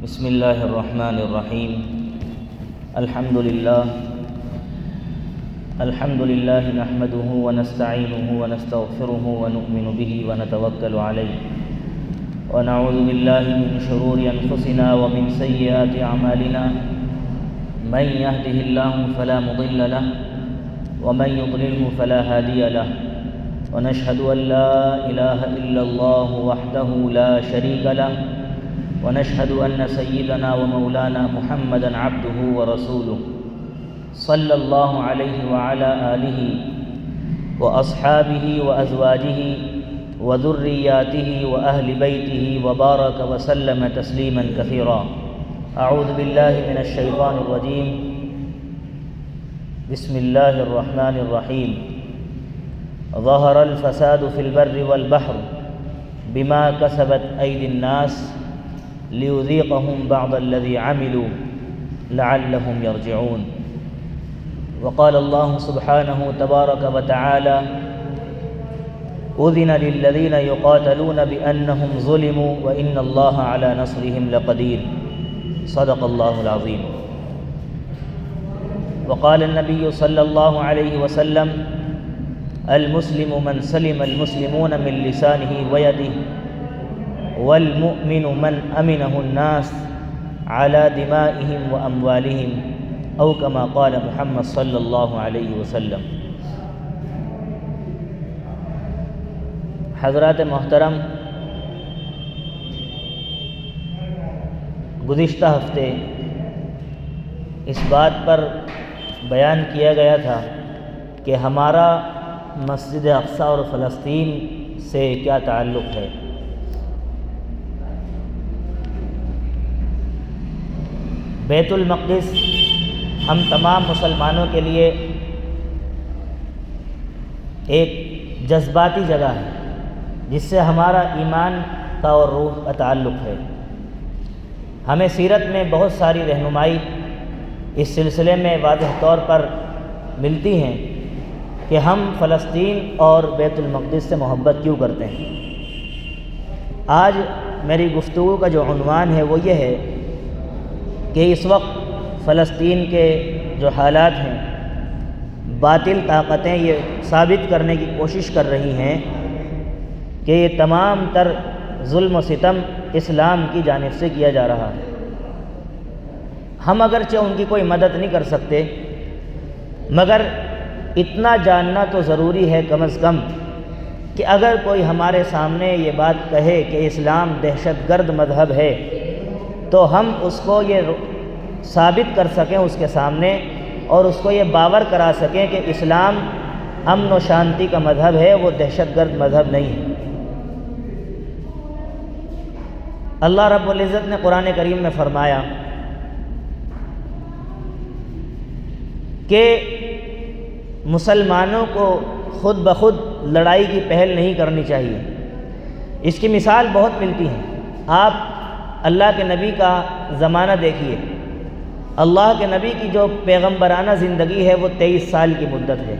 بسم اللہ الرحمن الرحیم الحمد للہ نحمده ونستعینه ونستغفره ونؤمن به ونتوکل علیہ ونعوذ باللہ من شرور انفسنا ومن سیئات اعمالنا من يهده الله فلا مضل له ومن يضلله فلا هادي له ونشهد أن لا إله إلا الله وحده لا شريك له ونشهد أن سيدنا ومولانا محمدا عبده ورسوله صلى الله عليه وعلى آله وأصحابه وأزواجه وذرياته وأهل بيته وبارك وسلم تسليما كثيرا. أعوذ بالله من الشيطان الرجيم. بسم الله الرحمن الرحيم. ظهر الفساد في البر والبحر بما كسبت أيدي الناس ليذيقهم بعض الذي عملوا لعلهم يرجعون. وقال الله سبحانه تبارك وتعالى أذن للذين يقاتلون بأنهم ظلموا وإن الله على نصرهم لقدير. صدق الله العظيم. وقال النبي صلى الله عليه وسلم المسلم من سلم المسلمون من لسانه ويده والمؤمن من أمنه الناس على دمائهم وأموالهم أو كما قال محمد صلی اللہ علیہ وسلم. حضرات محترم، گزشتہ ہفتے اس بات پر بیان کیا گیا تھا کہ ہمارا مسجد اقصی اور فلسطین سے کیا تعلق ہے. بیت المقدس ہم تمام مسلمانوں کے لیے ایک جذباتی جگہ ہے جس سے ہمارا ایمان کا اور روح کا تعلق ہے. ہمیں سیرت میں بہت ساری رہنمائی اس سلسلے میں واضح طور پر ملتی ہیں کہ ہم فلسطین اور بیت المقدس سے محبت کیوں کرتے ہیں. آج میری گفتگو کا جو عنوان ہے وہ یہ ہے کہ اس وقت فلسطین کے جو حالات ہیں، باطل طاقتیں یہ ثابت کرنے کی کوشش کر رہی ہیں کہ یہ تمام تر ظلم و ستم اسلام کی جانب سے کیا جا رہا ہے. ہم اگرچہ ان کی کوئی مدد نہیں کر سکتے، مگر اتنا جاننا تو ضروری ہے کم از کم کہ اگر کوئی ہمارے سامنے یہ بات کہے کہ اسلام دہشت گرد مذہب ہے تو ہم اس کو یہ ثابت کر سکیں اس کے سامنے اور اس کو یہ باور کرا سکیں کہ اسلام امن و شانتی کا مذہب ہے، وہ دہشت گرد مذہب نہیں ہے. اللہ رب العزت نے قرآن کریم میں فرمایا کہ مسلمانوں کو خود بخود لڑائی کی پہل نہیں کرنی چاہیے. اس کی مثال بہت ملتی ہے. آپ اللہ کے نبی کا زمانہ دیکھیے. اللہ کے نبی کی جو پیغمبرانہ زندگی ہے وہ 23 سال کی مدت ہے.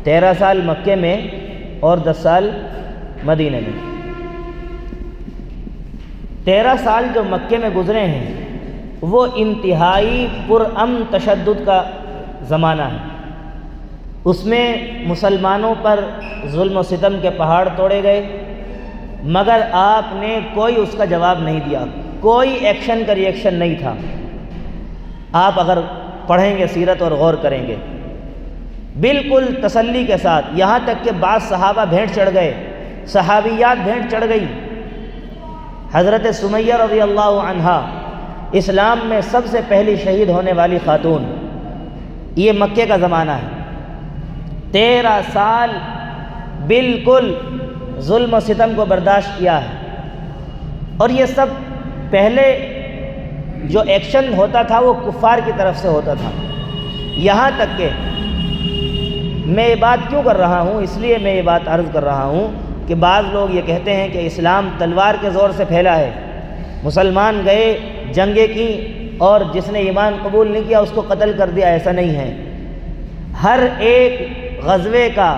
13 سال مکے میں اور 10 سال مدینہ میں. 13 سال جو مکے میں گزرے ہیں وہ انتہائی پرامن تشدد کا زمانہ ہے. اس میں مسلمانوں پر ظلم و ستم کے پہاڑ توڑے گئے، مگر آپ نے کوئی اس کا جواب نہیں دیا، کوئی ایکشن کا ریئیکشن نہیں تھا. آپ اگر پڑھیں گے سیرت اور غور کریں گے بالکل تسلی کے ساتھ، یہاں تک کہ بعض صحابہ بھینٹ چڑھ گئے، صحابیات بھینٹ چڑھ گئی. حضرت سمیہ رضی اللہ عنہا اسلام میں سب سے پہلی شہید ہونے والی خاتون. یہ مکے کا زمانہ ہے. 13 سال بالکل ظلم و ستم کو برداشت کیا ہے. اور یہ سب پہلے جو ایکشن ہوتا تھا وہ کفار کی طرف سے ہوتا تھا. یہاں تک کہ میں یہ بات کیوں کر رہا ہوں، اس لیے میں یہ بات عرض کر رہا ہوں کہ بعض لوگ یہ کہتے ہیں کہ اسلام تلوار کے زور سے پھیلا ہے، مسلمان گئے جنگیں کی اور جس نے ایمان قبول نہیں کیا اس کو قتل کر دیا. ایسا نہیں ہے. ہر ایک غزوے کا،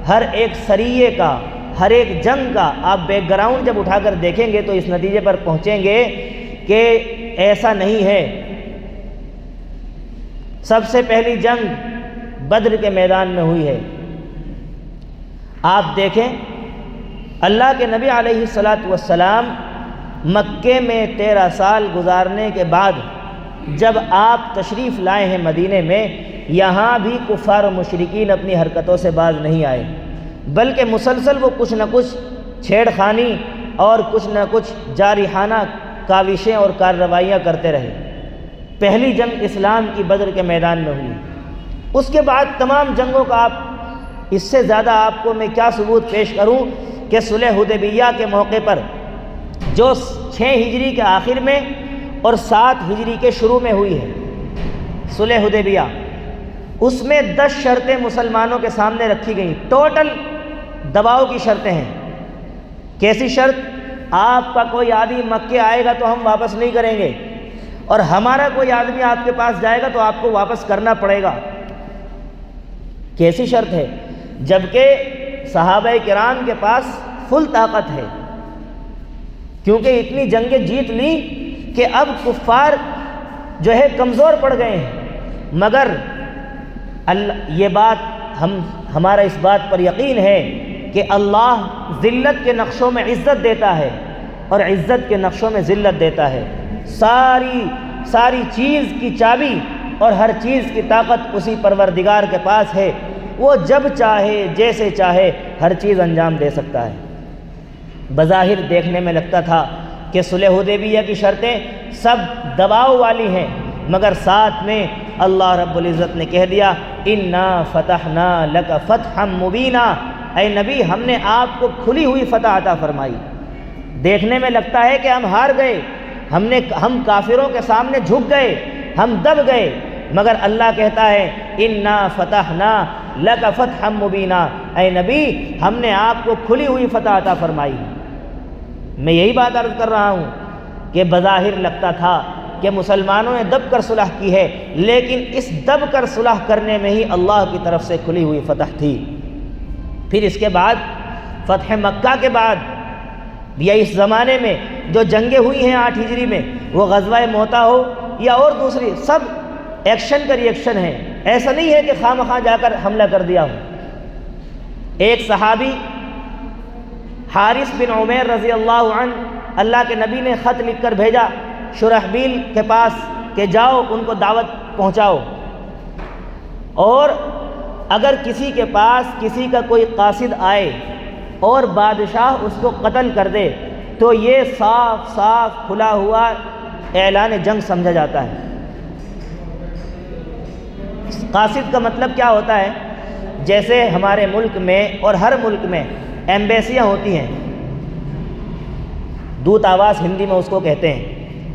ہر ایک سریے کا، ہر ایک جنگ کا آپ بیک گراؤنڈ جب اٹھا کر دیکھیں گے تو اس نتیجے پر پہنچیں گے کہ ایسا نہیں ہے۔ سب سے پہلی جنگ بدر کے میدان میں ہوئی ہے۔ آپ دیکھیں اللہ کے نبی علیہ الصلاۃ والسلام مکے میں 13 سال گزارنے کے بعد جب آپ تشریف لائے ہیں مدینے میں، یہاں بھی کفار و مشرکین اپنی حرکتوں سے باز نہیں آئے، بلکہ مسلسل وہ کچھ نہ کچھ چھیڑ خانی اور کچھ نہ کچھ جارحانہ کاوشیں اور کارروائیاں کرتے رہے۔ پہلی جنگ اسلام کی بدر کے میدان میں ہوئی۔ اس کے بعد تمام جنگوں کا اس سے زیادہ آپ کو میں کیا ثبوت پیش کروں کہ صلح حدیبیہ کے موقع پر جو 6 ہجری کے آخر میں اور 7 ہجری کے شروع میں ہوئی ہے صلح حدیبیہ، اس میں 10 شرطیں مسلمانوں کے سامنے رکھی گئیں، ٹوٹل دباؤ کی شرطیں ہیں۔ کیسی شرط؟ آپ کا کوئی آدمی مکے آئے گا تو ہم واپس نہیں کریں گے، اور ہمارا کوئی آدمی آپ کے پاس جائے گا تو آپ کو واپس کرنا پڑے گا۔ کیسی شرط ہے؟ جبکہ صحابہ کرام کے پاس فل طاقت ہے، کیونکہ اتنی جنگیں جیت لیں کہ اب کفار جو ہے کمزور پڑ گئے ہیں، مگر یہ بات ہمارا اس بات پر یقین ہے کہ اللہ ذلت کے نقشوں میں عزت دیتا ہے اور عزت کے نقشوں میں ذلت دیتا ہے۔ ساری چیز کی چابی اور ہر چیز کی طاقت اسی پروردگار کے پاس ہے، وہ جب چاہے جیسے چاہے ہر چیز انجام دے سکتا ہے۔ بظاہر دیکھنے میں لگتا تھا کہ صلح حدیبیہ کی شرطیں سب دباؤ والی ہیں، مگر ساتھ میں اللہ رب العزت نے کہہ دیا انا فتحنا لک فتحا مبینا، اے نبی ہم نے آپ کو کھلی ہوئی فتح عطا فرمائی۔ دیکھنے میں لگتا ہے کہ ہم ہار گئے، ہم کافروں کے سامنے جھک گئے، ہم دب گئے، مگر اللہ کہتا ہے انا فتحنا لک فتحا مبینا، اے نبی ہم نے آپ کو کھلی ہوئی فتح عطا فرمائی۔ میں یہی بات عرض کر رہا ہوں کہ بظاہر لگتا تھا کہ مسلمانوں نے دب کر صلح کی ہے، لیکن اس دب کر صلح کرنے میں ہی اللہ کی طرف سے کھلی ہوئی فتح تھی۔ پھر اس کے بعد فتح مکہ کے بعد یا اس زمانے میں جو جنگیں ہوئی ہیں 8 ہجری میں، وہ غزوہ موتا ہو یا اور دوسری، سب ایکشن کا ری ایکشن ہے۔ ایسا نہیں ہے کہ خواہ مخواہ جا کر حملہ کر دیا ہو۔ ایک صحابی حارث بن عمیر رضی اللہ عنہ، اللہ کے نبی نے خط لکھ کر بھیجا شرحبیل کے پاس کہ جاؤ ان کو دعوت پہنچاؤ، اور اگر کسی کے پاس کسی کا کوئی قاصد آئے اور بادشاہ اس کو قتل کر دے تو یہ صاف صاف کھلا ہوا اعلان جنگ سمجھا جاتا ہے۔ قاصد کا مطلب کیا ہوتا ہے؟ جیسے ہمارے ملک میں اور ہر ملک میں ایمبیسیاں ہوتی ہیں، دوت آواز ہندی میں اس کو کہتے ہیں،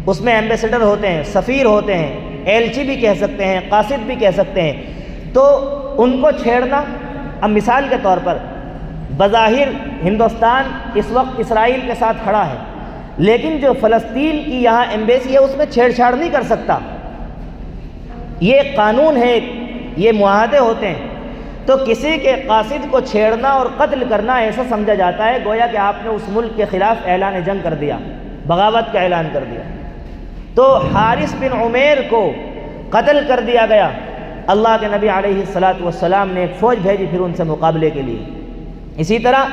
اس میں ایمبیسڈر ہوتے ہیں، سفیر ہوتے ہیں، ایلچی بھی کہہ سکتے ہیں، قاصد بھی کہہ سکتے ہیں۔ تو ان کو چھیڑنا، اب مثال کے طور پر بظاہر ہندوستان اس وقت اسرائیل کے ساتھ کھڑا ہے، لیکن جو فلسطین کی یہاں ایمبیسی ہے اس میں چھیڑ چھاڑ نہیں کر سکتا، یہ قانون ہے، یہ معاہدے ہوتے ہیں۔ تو کسی کے قاصد کو چھیڑنا اور قتل کرنا ایسا سمجھا جاتا ہے گویا کہ آپ نے اس ملک کے خلاف اعلان جنگ کر دیا، بغاوت کا اعلان کر دیا۔ تو حارث بن عمیر کو قتل کر دیا گیا۔ اللہ کے نبی علیہ الصلاۃ والسلام نے ایک فوج بھیجی پھر ان سے مقابلے کے لیے۔ اسی طرح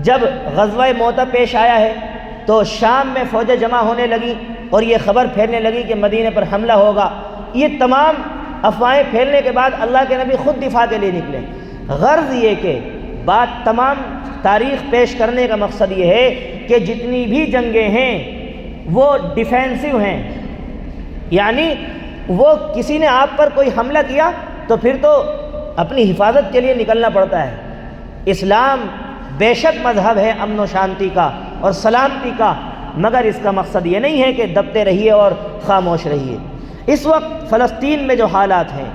جب غزوہ موتا پیش آیا ہے تو شام میں فوجیں جمع ہونے لگی اور یہ خبر پھیلنے لگی کہ مدینے پر حملہ ہوگا۔ یہ تمام افواہیں پھیلنے کے بعد اللہ کے نبی خود دفاع کے لیے نکلے۔ غرض یہ کہ بات تمام تاریخ پیش کرنے کا مقصد یہ ہے کہ جتنی بھی جنگیں ہیں وہ ڈیفینسو ہیں، یعنی وہ کسی نے آپ پر کوئی حملہ کیا تو پھر تو اپنی حفاظت کے لیے نکلنا پڑتا ہے۔ اسلام بے شک مذہب ہے امن و شانتی کا اور سلامتی کا، مگر اس کا مقصد یہ نہیں ہے کہ دبتے رہیے اور خاموش رہیے۔ اس وقت فلسطین میں جو حالات ہیں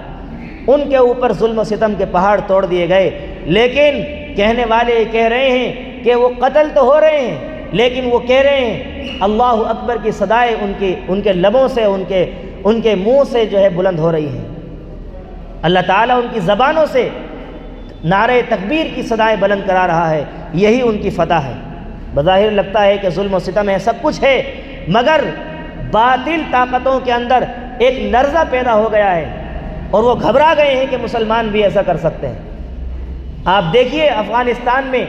ان کے اوپر ظلم و ستم کے پہاڑ توڑ دیے گئے، لیکن کہنے والے یہ کہہ رہے ہیں کہ وہ قتل تو ہو رہے ہیں، لیکن وہ کہہ رہے ہیں اللہ اکبر کی صدائیں ان کے لبوں سے ان کے منہ سے جو ہے بلند ہو رہی ہیں۔ اللہ تعالیٰ ان کی زبانوں سے نعرہ تکبیر کی صدائیں بلند کرا رہا ہے، یہی ان کی فتح ہے۔ بظاہر لگتا ہے کہ ظلم و ستم ہے، سب کچھ ہے، مگر باطل طاقتوں کے اندر ایک لرزہ پیدا ہو گیا ہے اور وہ گھبرا گئے ہیں کہ مسلمان بھی ایسا کر سکتے ہیں۔ آپ دیکھیے افغانستان میں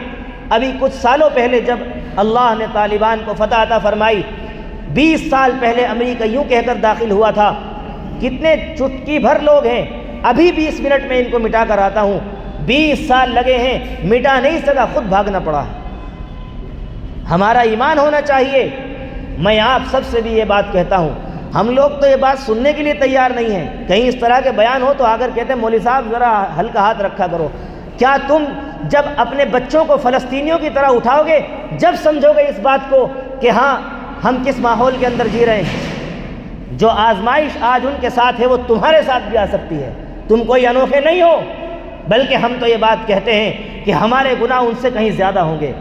ابھی کچھ سالوں پہلے جب اللہ نے طالبان کو فتح عطا فرمائی، 20 سال پہلے امریکہ یوں کہہ کر داخل ہوا تھا، کتنے چٹکی بھر لوگ ہیں، ابھی 20 منٹ میں ان کو مٹا کر آتا ہوں، 20 سال لگے ہیں، مٹا نہیں سکا، خود بھاگنا پڑا۔ ہمارا ایمان ہونا چاہیے۔ میں آپ سب سے بھی یہ بات کہتا ہوں، ہم لوگ تو یہ بات سننے کے لیے تیار نہیں ہیں، کہیں اس طرح کے بیان ہو تو آ کر کہتے ہیں مولوی صاحب ذرا ہلکا ہاتھ رکھا کرو۔ کیا تم جب اپنے بچوں کو فلسطینیوں کی طرح اٹھاؤ گے، جب سمجھو گے اس بات کو کہ ہاں ہم کس ماحول کے اندر جی رہے ہیں؟ جو آزمائش آج ان کے ساتھ ہے وہ تمہارے ساتھ بھی آ سکتی ہے، تم کوئی انوکھے نہیں ہو، بلکہ ہم تو یہ بات کہتے ہیں کہ ہمارے گناہ ان سے کہیں زیادہ ہوں گے۔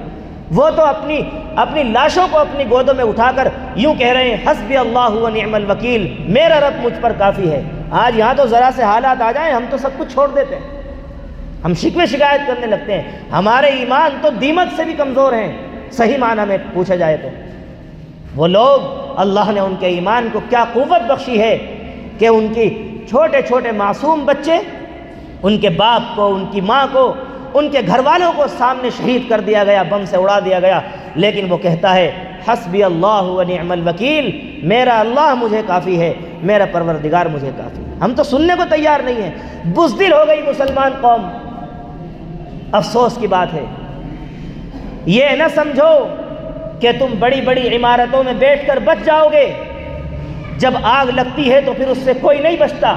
وہ تو اپنی لاشوں کو اپنی گودوں میں اٹھا کر یوں کہہ رہے ہیں حسبی اللہ و نعم الوکیل، میرا رب مجھ پر کافی ہے۔ آج یہاں تو ذرا سے حالات آ جائیں ہم تو سب کچھ چھوڑ دیتے ہیں، ہم شکوے شکایت کرنے لگتے ہیں۔ ہمارے ایمان تو دیمک سے بھی کمزور ہیں، صحیح معنی میں پوچھا جائے تو۔ وہ لوگ، اللہ نے ان کے ایمان کو کیا قوت بخشی ہے کہ ان کی چھوٹے چھوٹے معصوم بچے، ان کے باپ کو، ان کی ماں کو، ان کے گھر والوں کو سامنے شہید کر دیا گیا، بم سے اڑا دیا گیا، لیکن وہ کہتا ہے حسبی اللہ و نعم الوکیل، میرا اللہ مجھے کافی ہے، میرا پروردگار مجھے کافی ہے۔ ہم تو سننے کو تیار نہیں ہیں، بزدل ہو گئی مسلمان قوم۔ افسوس کی بات ہے، یہ نہ سمجھو کہ تم بڑی بڑی عمارتوں میں بیٹھ کر بچ جاؤ گے، جب آگ لگتی ہے تو پھر اس سے کوئی نہیں بچتا۔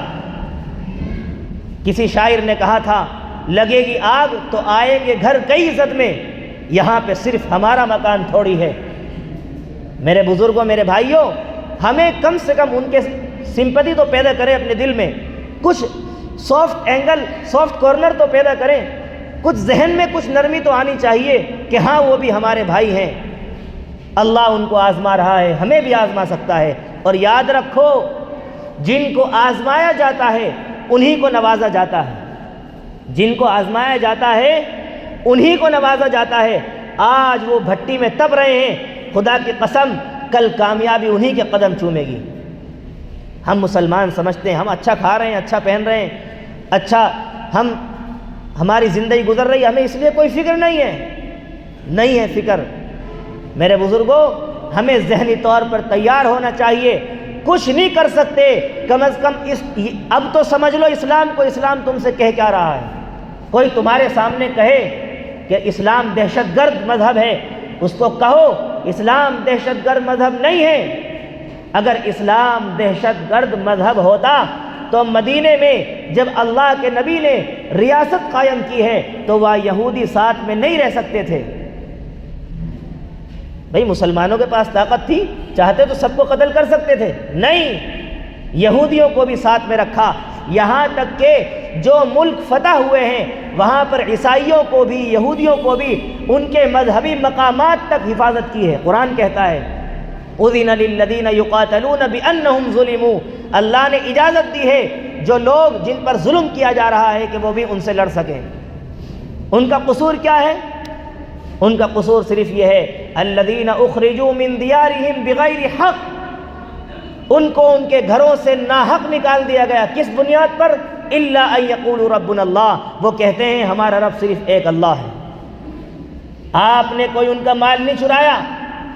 کسی شاعر نے کہا تھا لگے گی آگ تو آئیں گے گھر کئی زد میں، یہاں پہ صرف ہمارا مکان تھوڑی ہے۔ میرے بزرگوں، میرے بھائیوں، ہمیں کم سے کم ان کے سمپتی تو پیدا کریں اپنے دل میں، کچھ سافٹ اینگل، سافٹ کارنر تو پیدا کریں، کچھ ذہن میں کچھ نرمی تو آنی چاہیے کہ ہاں وہ بھی ہمارے بھائی ہیں، اللہ ان کو آزما رہا ہے، ہمیں بھی آزما سکتا ہے۔ اور یاد رکھو، جن کو آزمایا جاتا ہے انہی کو نوازا جاتا ہے، جن کو آزمایا جاتا ہے انہی کو نوازا جاتا ہے۔ آج وہ بھٹی میں تپ رہے ہیں، خدا کی قسم کل کامیابی انہی کے قدم چومے گی۔ ہم مسلمان سمجھتے ہیں ہم اچھا کھا رہے ہیں، اچھا پہن رہے ہیں، اچھا ہماری زندگی گزر رہی ہے، ہمیں اس لیے کوئی فکر نہیں ہے فکر۔ میرے بزرگوں، ہمیں ذہنی طور پر تیار ہونا چاہیے، کچھ نہیں کر سکتے، کم از کم اب تو سمجھ لو اسلام کو، اسلام تم سے کہہ کیا رہا ہے۔ کوئی تمہارے سامنے کہے کہ اسلام دہشت گرد مذہب ہے، اس کو کہو اسلام دہشت گرد مذہب نہیں ہے۔ اگر اسلام دہشت گرد مذہب ہوتا تو مدینے میں جب اللہ کے نبی نے ریاست قائم کی ہے تو وہ یہودی ساتھ میں نہیں رہ سکتے تھے۔ بھئی مسلمانوں کے پاس طاقت تھی، چاہتے تو سب کو قتل کر سکتے تھے، نہیں، یہودیوں کو بھی ساتھ میں رکھا، یہاں تک کہ جو ملک فتح ہوئے ہیں وہاں پر عیسائیوں کو بھی، یہودیوں کو بھی ان کے مذہبی مقامات تک حفاظت کی ہے۔ قرآن کہتا ہے اذن للذین یقاتلون بانہم ظلموا، اللہ نے اجازت دی ہے جو لوگ جن پر ظلم کیا جا رہا ہے کہ وہ بھی ان سے لڑ سکیں۔ ان کا قصور کیا ہے؟ ان کا قصور صرف یہ ہے الذین اخرجوا من دیارہم بغیر حق، ان کو ان کے گھروں سے ناحق نکال دیا گیا، کس بنیاد پر؟ الا ان یقولوا ربنا اللہ، وہ کہتے ہیں ہمارا رب صرف ایک اللہ ہے۔ آپ نے کوئی ان کا مال نہیں چرایا،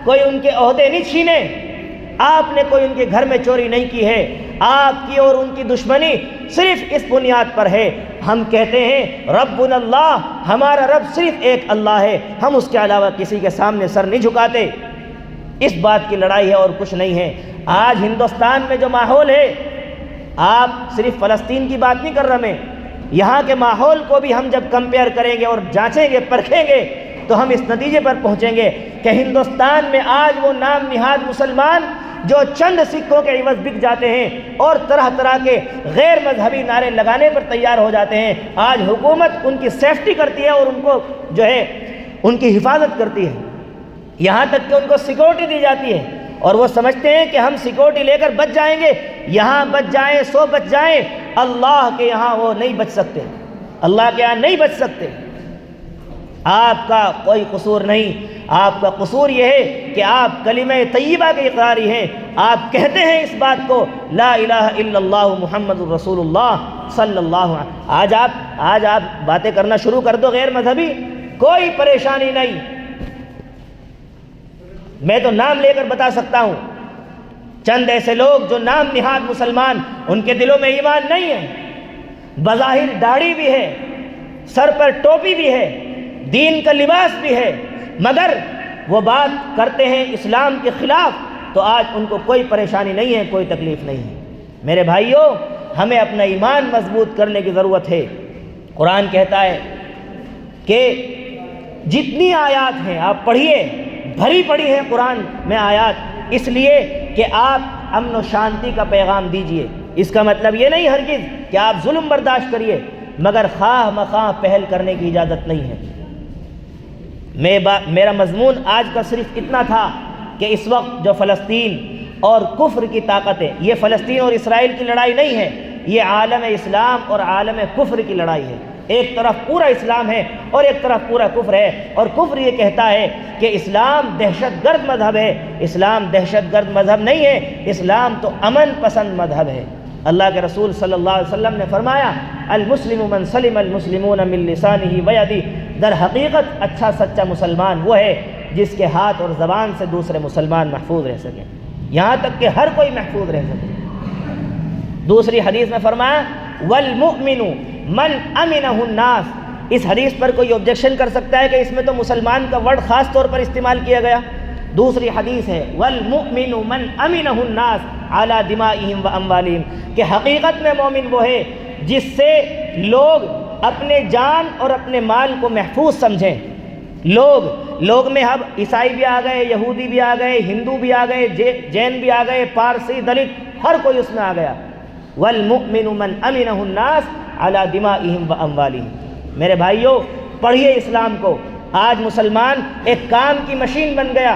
کوئی ان کے عہدے نہیں چھینے، آپ نے کوئی ان کے گھر میں چوری نہیں کی ہے، آپ کی اور ان کی دشمنی صرف اس بنیاد پر ہے، ہم کہتے ہیں ربنا اللہ، ہمارا رب صرف ایک اللہ ہے، ہم اس کے علاوہ کسی کے سامنے سر نہیں جھکاتے۔ اس بات کی لڑائی ہے اور کچھ نہیں ہے۔ آج ہندوستان میں جو ماحول ہے، آپ صرف فلسطین کی بات نہیں کر رہے، میں یہاں کے ماحول کو بھی ہم جب کمپیئر کریں گے اور جانچیں گے، پرکھیں گے تو ہم اس نتیجے پر پہنچیں گے کہ ہندوستان میں آج وہ نام نہاد مسلمان جو چند سکوں کے عوض بک جاتے ہیں اور طرح طرح کے غیر مذہبی نعرے لگانے پر تیار ہو جاتے ہیں، آج حکومت ان کی سیفٹی کرتی ہے اور ان کو جو ہے ان کی حفاظت کرتی ہے، یہاں تک کہ ان کو سیکورٹی دی جاتی ہے، اور وہ سمجھتے ہیں کہ ہم سیکورٹی لے کر بچ جائیں گے، یہاں بچ جائیں، سو بچ جائیں، اللہ کے یہاں وہ نہیں بچ سکتے، اللہ کے یہاں نہیں بچ سکتے۔ آپ کا کوئی قصور نہیں، آپ کا قصور یہ ہے کہ آپ کلمہ طیبہ کے اقراری ہیں، آپ کہتے ہیں اس بات کو لا الہ الا اللہ محمد الرسول اللہ صلی اللہ علیہ وسلم۔ آج آپ باتیں کرنا شروع کر دو غیر مذہبی، کوئی پریشانی نہیں، میں تو نام لے کر بتا سکتا ہوں چند ایسے لوگ جو نام نہاد مسلمان، ان کے دلوں میں ایمان نہیں ہے، بظاہر داڑھی بھی ہے، سر پر ٹوپی بھی ہے، دین کا لباس بھی ہے، مگر وہ بات کرتے ہیں اسلام کے خلاف، تو آج ان کو کوئی پریشانی نہیں ہے، کوئی تکلیف نہیں ہے۔ میرے بھائیوں، ہمیں اپنا ایمان مضبوط کرنے کی ضرورت ہے۔ قرآن کہتا ہے کہ جتنی آیات ہیں آپ پڑھیے، بھری پڑی ہیں قرآن میں آیات، اس لیے کہ آپ امن و شانتی کا پیغام دیجئے۔ اس کا مطلب یہ نہیں ہرگز کہ آپ ظلم برداشت کریے، مگر خواہ مخواہ پہل کرنے کی اجازت نہیں ہے۔ میرا مضمون آج کا صرف اتنا تھا کہ اس وقت جو فلسطین اور کفر کی طاقتیں، یہ فلسطین اور اسرائیل کی لڑائی نہیں ہے، یہ عالم اسلام اور عالم کفر کی لڑائی ہے۔ ایک طرف پورا اسلام ہے اور ایک طرف پورا کفر ہے، اور کفر یہ کہتا ہے کہ اسلام دہشت گرد مذہب ہے۔ اسلام دہشت گرد مذہب نہیں ہے، اسلام تو امن پسند مذہب ہے۔ اللہ کے رسول صلی اللہ علیہ وسلم نے فرمایا المسلم من سلم المسلمون من لسانہ ویدہ، در حقیقت اچھا سچا مسلمان وہ ہے جس کے ہاتھ اور زبان سے دوسرے مسلمان محفوظ رہ سکیں، یہاں تک کہ ہر کوئی محفوظ رہ سکے۔ دوسری حدیث میں فرمایا والمؤمن من امنہ الناس۔ اس حدیث پر کوئی آبجیکشن کر سکتا ہے کہ اس میں تو مسلمان کا ورڈ خاص طور پر استعمال کیا گیا؟ دوسری حدیث ہے والمؤمن من امنہ الناس علی دمائہم و اموالہم، کہ حقیقت میں مومن وہ ہے جس سے لوگ اپنے جان اور اپنے مال کو محفوظ سمجھیں۔ لوگ میں اب عیسائی بھی آ گئے، یہودی بھی آ گئے، ہندو بھی آ گئے، جین بھی آ گئے، پارسی، دلت، ہر کوئی اس میں آ گیا۔ والمؤمن من امنہ الناس علی دمائہم و اموالہم۔ میرے بھائیوں، پڑھیے اسلام کو۔ آج مسلمان ایک کام کی مشین بن گیا،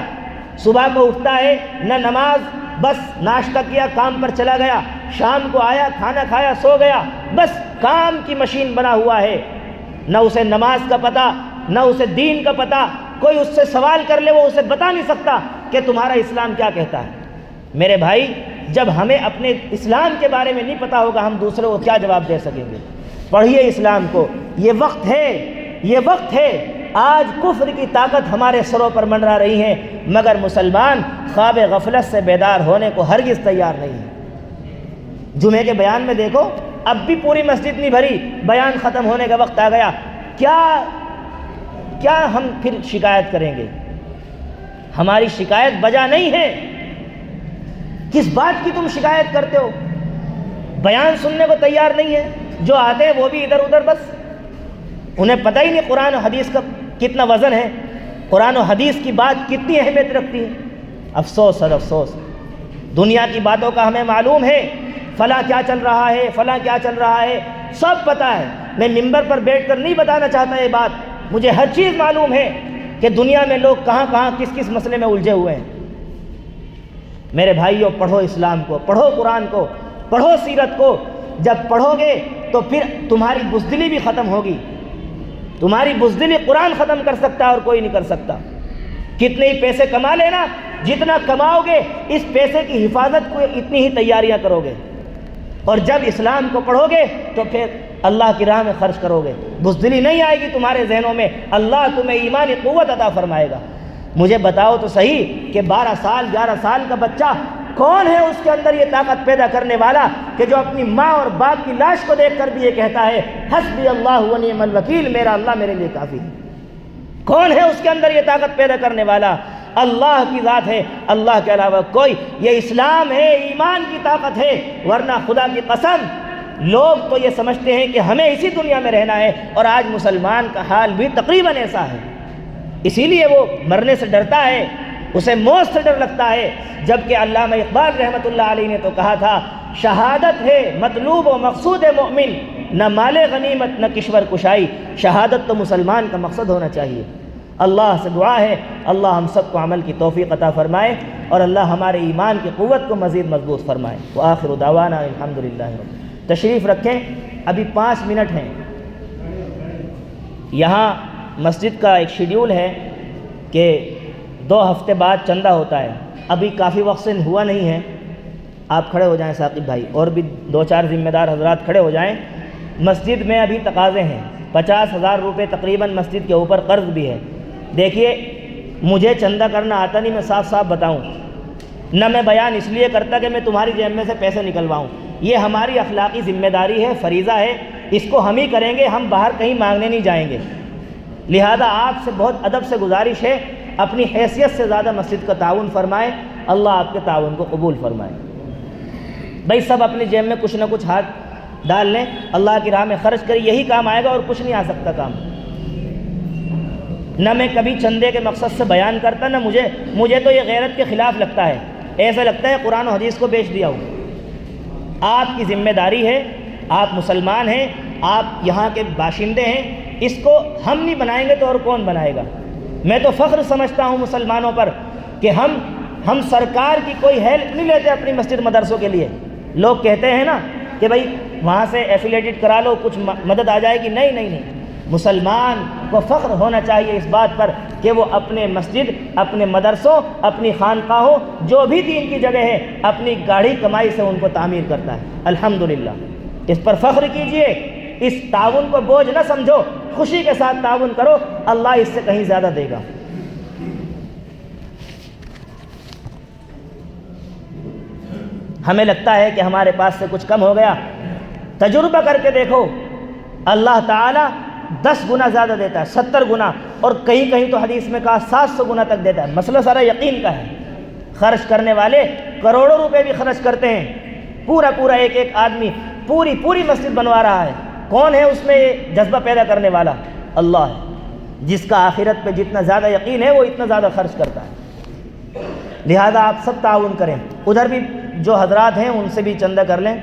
صبح کو اٹھتا ہے، نہ نماز، بس ناشتہ کیا، کام پر چلا گیا، شام کو آیا، کھانا کھایا، سو گیا، بس کام کی مشین بنا ہوا ہے۔ نہ اسے نماز کا پتہ، نہ اسے دین کا پتہ۔ کوئی اس سے سوال کر لے، وہ اسے بتا نہیں سکتا کہ تمہارا اسلام کیا کہتا ہے۔ میرے بھائی، جب ہمیں اپنے اسلام کے بارے میں نہیں پتا ہوگا، ہم دوسروں کو کیا جواب دے سکیں گے؟ پڑھیے اسلام کو، یہ وقت ہے۔ آج کفر کی طاقت ہمارے سروں پر منڈرا رہی ہے، مگر مسلمان خواب غفلت سے بیدار ہونے کو ہرگز تیار نہیں ہے۔ جمعے کے بیان میں دیکھو، اب بھی پوری مسجد نہیں بھری، بیان ختم ہونے کا وقت آ گیا، کیا ہم پھر شکایت کریں گے؟ ہماری شکایت بجا نہیں ہے۔ کس بات کی تم شکایت کرتے ہو؟ بیان سننے کو تیار نہیں ہے، جو آتے ہیں وہ بھی ادھر ادھر، بس انہیں پتہ ہی نہیں قرآن و حدیث کا کتنا وزن ہے، قرآن و حدیث کی بات کتنی اہمیت رکھتی ہے۔ افسوس اور افسوس، دنیا کی باتوں کا ہمیں معلوم ہے، فلاں کیا چل رہا ہے، فلاں کیا چل رہا ہے، سب پتہ ہے۔ میں ممبر پر بیٹھ کر نہیں بتانا چاہتا یہ بات، مجھے ہر چیز معلوم ہے کہ دنیا میں لوگ کہاں کہاں کس کس مسئلے میں الجھے ہوئے ہیں۔ میرے بھائیوں، پڑھو اسلام کو، پڑھو قرآن کو، پڑھو سیرت کو۔ جب پڑھو گے تو پھر تمہاری بزدلی بھی ختم ہوگی۔ تمہاری بزدلی قرآن ختم کر سکتا ہے اور کوئی نہیں کر سکتا۔ کتنے ہی پیسے کما لینا، جتنا کماؤ گے اس پیسے کی حفاظت کو اتنی ہی تیاریاں کرو گے، اور جب اسلام کو پڑھو گے تو پھر اللہ کی راہ میں خرچ کرو گے، بزدلی نہیں آئے گی تمہارے ذہنوں میں، اللہ تمہیں ایمانی قوت عطا فرمائے گا۔ مجھے بتاؤ تو صحیح کہ 12 سال 11 سال کا بچہ کون ہے اس کے اندر یہ طاقت پیدا کرنے والا کہ جو اپنی ماں اور باپ کی لاش کو دیکھ کر بھی یہ کہتا ہے حسبی اللہ و نعم الوکیل، میرا اللہ میرے لیے کافی ہے؟ کون ہے اس کے اندر یہ طاقت پیدا کرنے والا؟ اللہ کی ذات ہے، اللہ کے علاوہ کوئی۔ یہ اسلام ہے، ایمان کی طاقت ہے، ورنہ خدا کی قسم لوگ تو یہ سمجھتے ہیں کہ ہمیں اسی دنیا میں رہنا ہے، اور آج مسلمان کا حال بھی تقریباً ایسا ہے۔ اسی لیے وہ مرنے سے ڈرتا ہے، اسے موت سے ڈر لگتا ہے، جبکہ علامہ اقبال رحمۃ اللہ علیہ نے تو کہا تھا شہادت ہے مطلوب و مقصود مومن، نہ مال غنیمت نہ کشور کشائی۔ شہادت تو مسلمان کا مقصد ہونا چاہیے۔ اللہ سے دعا ہے اللہ ہم سب کو عمل کی توفیق عطا فرمائے، اور اللہ ہمارے ایمان کی قوت کو مزید مضبوط فرمائے۔ وآخر دعوانا الحمدللہ۔ تشریف رکھیں، ابھی 5 منٹ ہیں۔ یہاں مسجد کا ایک شیڈیول ہے کہ 2 ہفتے بعد چندہ ہوتا ہے، ابھی کافی وقت سے ہوا نہیں ہے، آپ کھڑے ہو جائیں ثاقب بھائی، اور بھی 2-4 ذمہ دار حضرات کھڑے ہو جائیں۔ مسجد میں ابھی تقاضے ہیں، 50,000 روپے تقریباً مسجد کے اوپر قرض بھی ہے۔ دیکھیے مجھے چندہ کرنا آتا نہیں، میں صاف صاف بتاؤں، نہ میں بیان اس لیے کرتا کہ میں تمہاری جیب میں سے پیسے نکلواؤں، یہ ہماری اخلاقی ذمہ داری ہے، فریضہ ہے، اس کو ہم ہی کریں گے، ہم باہر کہیں مانگنے نہیں جائیں گے۔ لہذا آپ سے بہت ادب سے گزارش ہے، اپنی حیثیت سے زیادہ مسجد کا تعاون فرمائیں، اللہ آپ کے تعاون کو قبول فرمائے۔ بھائی سب اپنی جیب میں کچھ نہ کچھ ہاتھ ڈال لیں، اللہ کی راہ میں خرچ کریں، یہی کام آئے گا اور کچھ نہیں آ سکتا کام۔ نہ میں کبھی چندے کے مقصد سے بیان کرتا، نہ مجھے تو یہ غیرت کے خلاف لگتا ہے، ایسا لگتا ہے قرآن و حدیث کو بیچ دیا ہوں۔ آپ کی ذمہ داری ہے، آپ مسلمان ہیں، آپ یہاں کے باشندے ہیں، اس کو ہم نہیں بنائیں گے تو اور کون بنائے گا؟ میں تو فخر سمجھتا ہوں مسلمانوں پر کہ ہم سرکار کی کوئی ہیلپ نہیں لیتے اپنی مسجد مدرسوں کے لیے۔ لوگ کہتے ہیں نا کہ بھائی وہاں سے ایفیلیٹڈ کرا لو کچھ مدد آ جائے گی، نہیں، مسلمان کو فخر ہونا چاہیے اس بات پر کہ وہ اپنے مسجد، اپنے مدرسوں، اپنی خانقاہوں، جو بھی دین کی جگہ ہے، اپنی گاڑھی کمائی سے ان کو تعمیر کرتا ہے۔ الحمدللہ، اس پر فخر کیجئے، اس تعاون کو بوجھ نہ سمجھو، خوشی کے ساتھ تعاون کرو، اللہ اس سے کہیں زیادہ دے گا۔ ہمیں لگتا ہے کہ ہمارے پاس سے کچھ کم ہو گیا، تجربہ کر کے دیکھو، اللہ تعالیٰ 10 گنا زیادہ دیتا ہے، 70 گنا، اور کہیں تو حدیث میں کہا 700 گنا تک دیتا ہے۔ مسئلہ سارا یقین کا ہے۔ خرچ کرنے والے کروڑوں روپے بھی خرچ کرتے ہیں، پورا ایک آدمی پوری مسجد بنوا رہا ہے، کون ہے اس میں یہ جذبہ پیدا کرنے والا؟ اللہ ہے، جس کا آخرت پہ جتنا زیادہ یقین ہے وہ اتنا زیادہ خرچ کرتا ہے۔ لہذا آپ سب تعاون کریں، ادھر بھی جو حضرات ہیں ان سے بھی چندہ کر لیں۔